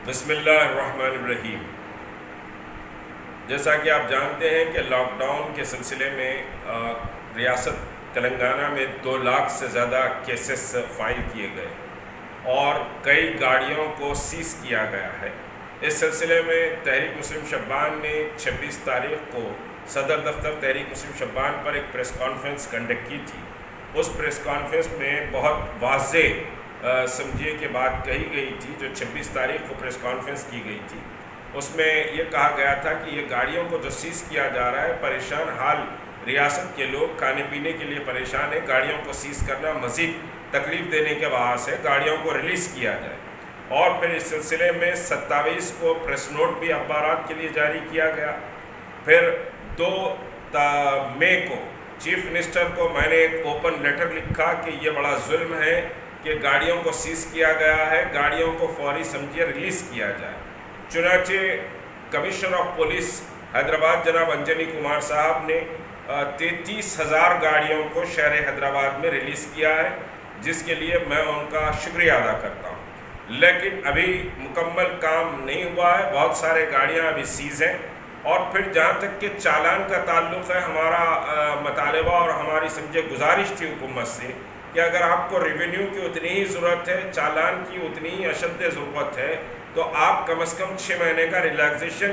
بسم اللہ الرحمن الرحیم۔ جیسا کہ آپ جانتے ہیں کہ لاک ڈاؤن کے سلسلے میں ریاست تلنگانہ میں 2 لاکھ سے زیادہ کیسز فائل کیے گئے اور کئی گاڑیوں کو سیز کیا گیا ہے۔ اس سلسلے میں تحریک مسلم شبان نے 26 تاریخ کو صدر دفتر تحریک مسلم شبان پر ایک پریس کانفرنس کنڈکٹ کی تھی۔ اس پریس کانفرنس میں بہت واضح سمجھیے کہ بات کہی گئی تھی، جو 26 تاریخ کو پریس کانفرنس کی گئی تھی۔ اس میں یہ کہا گیا تھا کہ یہ گاڑیوں کو جو سیز کیا جا رہا ہے، پریشان حال ریاست کے لوگ کھانے پینے کے لیے پریشان ہیں، گاڑیوں کو سیز کرنا مزید تکلیف دینے کے باعث ہے، گاڑیوں کو ریلیز کیا جائے۔ اور پھر اس سلسلے میں 27 کو پریس نوٹ بھی اخبارات کے لیے جاری کیا گیا۔ پھر 2 مئی کو چیف منسٹر کو میں نے ایک اوپن لیٹر لکھا کہ یہ بڑا ظلم ہے کہ گاڑیوں کو سیز کیا گیا ہے، گاڑیوں کو فوری سمجھیے ریلیز کیا جائے۔ چنانچہ کمشنر آف پولیس حیدرآباد جناب انجنی کمار صاحب نے 33,000 گاڑیوں کو شہر حیدرآباد میں ریلیز کیا ہے، جس کے لیے میں ان کا شکریہ ادا کرتا ہوں۔ لیکن ابھی مکمل کام نہیں ہوا ہے، بہت سارے گاڑیاں ابھی سیز ہیں۔ اور پھر جہاں تک کہ چالان کا تعلق ہے، ہمارا مطالبہ اور ہماری سمجھے گزارش تھی حکومت سے کہ اگر آپ کو ریونیو کی اتنی ہی ضرورت ہے، چالان کی اتنی ہی اشد ضرورت ہے، تو آپ کم از کم 6 مہینے کا ریلیکسیشن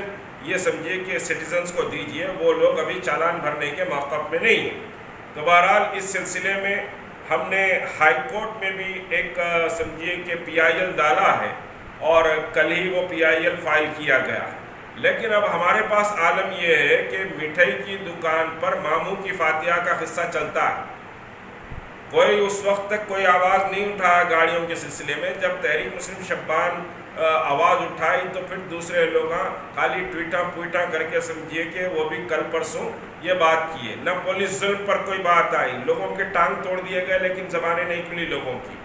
یہ سمجھیے کہ سٹیزنز کو دیجئے۔ وہ لوگ ابھی چالان بھرنے کے موقف میں نہیں ہیں۔ تو بہرحال اس سلسلے میں ہم نے ہائی کورٹ میں بھی ایک سمجھیے کہ PIL ڈالا ہے اور کل ہی وہ PIL فائل کیا گیا ہے۔ لیکن اب ہمارے پاس عالم یہ ہے کہ مٹھائی کی دکان پر ماموں کی فاتحہ کا قصہ چلتا ہے۔ کوئی اس وقت تک کوئی آواز نہیں اٹھایا گاڑیوں کے سلسلے میں۔ جب تحریک مسلم شبان آواز اٹھائی تو پھر دوسرے لوگ خالی ٹویٹاں کر کے سمجھیے کہ وہ بھی کل پرسوں یہ بات کیے۔ نہ پولیس ظلم پر کوئی بات آئی، لوگوں کے ٹانگ توڑ دیے گئے لیکن زبانیں نہیں کھلی لوگوں کی۔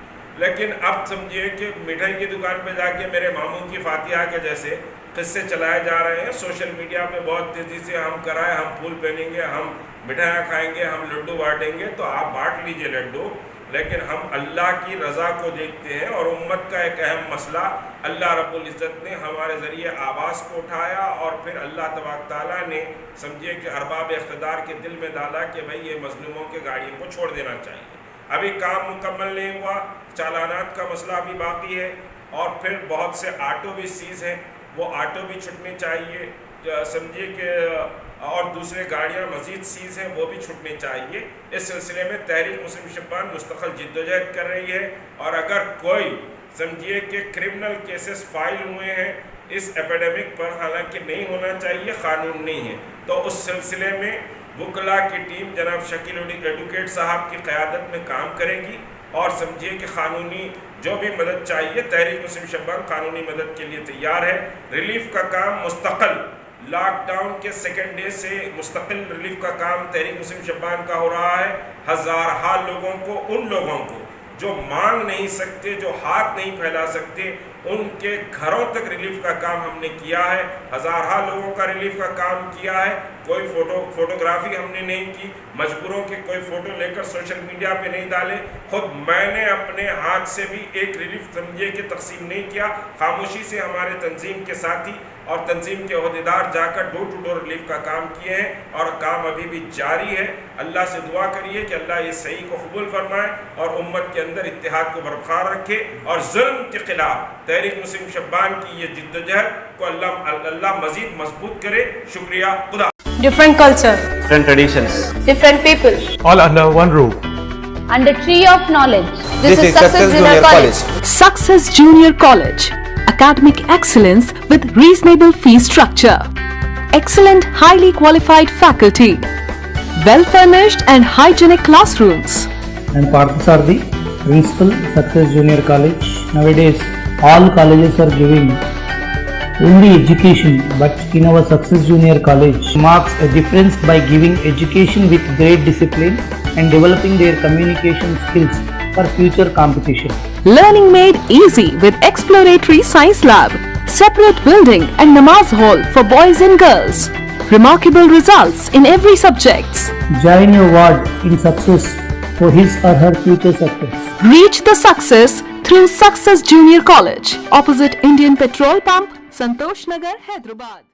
لیکن اب سمجھیے کہ مٹھائی کی دکان پہ جا کے میرے ماموں کی فاتحہ کے جیسے قصے چلائے جا رہے ہیں۔ سوشل میڈیا پہ بہت تیزی سے ہم کرائے، ہم پھول پہنیں گے، ہم مٹھائیاں کھائیں گے، ہم لڈو بانٹیں گے، تو آپ بانٹ لیجئے لڈو، لیکن ہم اللہ کی رضا کو دیکھتے ہیں۔ اور امت کا ایک اہم مسئلہ اللہ رب العزت نے ہمارے ذریعے آواز کو اٹھایا اور پھر اللہ تبارک تعالیٰ نے سمجھیے کہ ارباب اقتدار کے دل میں ڈالا کہ بھئی یہ مظلوموں کے گاڑیوں کو چھوڑ دینا چاہیے۔ ابھی کام مکمل نہیں ہوا، چالانات کا مسئلہ ابھی باقی ہے، اور پھر بہت سے آٹو بھی سیز ہیں، وہ آٹو بھی چھٹنے چاہیے سمجھیے کہ، اور دوسرے گاڑیاں مزید سیز ہیں وہ بھی چھٹنے چاہیے۔ اس سلسلے میں تحریک مسلم شبان مستقل جدوجہد کر رہی ہے، اور اگر کوئی سمجھیے کہ کرمنل کیسز فائل ہوئے ہیں اس ایپیڈیمک پر، حالانکہ نہیں ہونا چاہیے، قانون نہیں ہے، تو اس سلسلے میں وکلاء کی ٹیم جناب شکیل ایڈوکیٹ صاحب کی قیادت میں کام کرے گی، اور سمجھیے کہ قانونی جو بھی مدد چاہیے تحریک مسلم شبان قانونی مدد کے لیے تیار ہے۔ ریلیف کا کام مستقل لاک ڈاؤن کے 2nd ڈے سے مستقل ریلیف کا کام تحریک مسلم شبان کا ہو رہا ہے۔ ہزارہا لوگوں کو، ان لوگوں کو جو مانگ نہیں سکتے، جو ہاتھ نہیں پھیلا سکتے، ان کے گھروں تک ریلیف کا کام ہم نے کیا ہے۔ ہزارہا لوگوں کا ریلیف کا کام کیا ہے۔ کوئی فوٹوگرافی ہم نے نہیں کی، مجبوروں کے کوئی فوٹو لے کر سوشل میڈیا پہ نہیں ڈالے، خود میں نے اپنے ہاتھ سے بھی ایک ریلیف سمجھے کہ تقسیم نہیں کیا۔ خاموشی سے ہمارے تنظیم کے ساتھی اور تنظیم کے عہدیدار جا کر ڈور ٹو ڈور ریلیف کا کام کیے ہیں، اور کام ابھی بھی جاری ہے۔ اللہ سے دعا کریے کہ اللہ یہ صحیح کو قبول فرمائے اور امت کے اندر اتحاد کو برقرار رکھے، اور ظلم کے خلاف تحریک مسلم شبان کی یہ جدوجہد کو اللہ مزید مضبوط کرے۔ شکریہ۔ خدا۔ Different culture, different traditions, different people, all under one roof. under tree of knowledge. This is Success Junior College. Success Junior College. Academic excellence with reasonable fee structure. Excellent, highly qualified faculty. Well-furnished and hygienic classrooms. And Parthasarthi, Principal, Success Junior College. Nowadays, all colleges are giving only education, but in our Success Junior College marks a difference by giving education with great discipline and developing their communication skills for future competition. Learning made easy with exploratory science lab, separate building and namaz hall for boys and girls. Remarkable results in every subject. Join your ward in success for his or her future success. Reach the success through Success Junior College, opposite Indian Petrol Pump, Santosh Nagar, Hyderabad.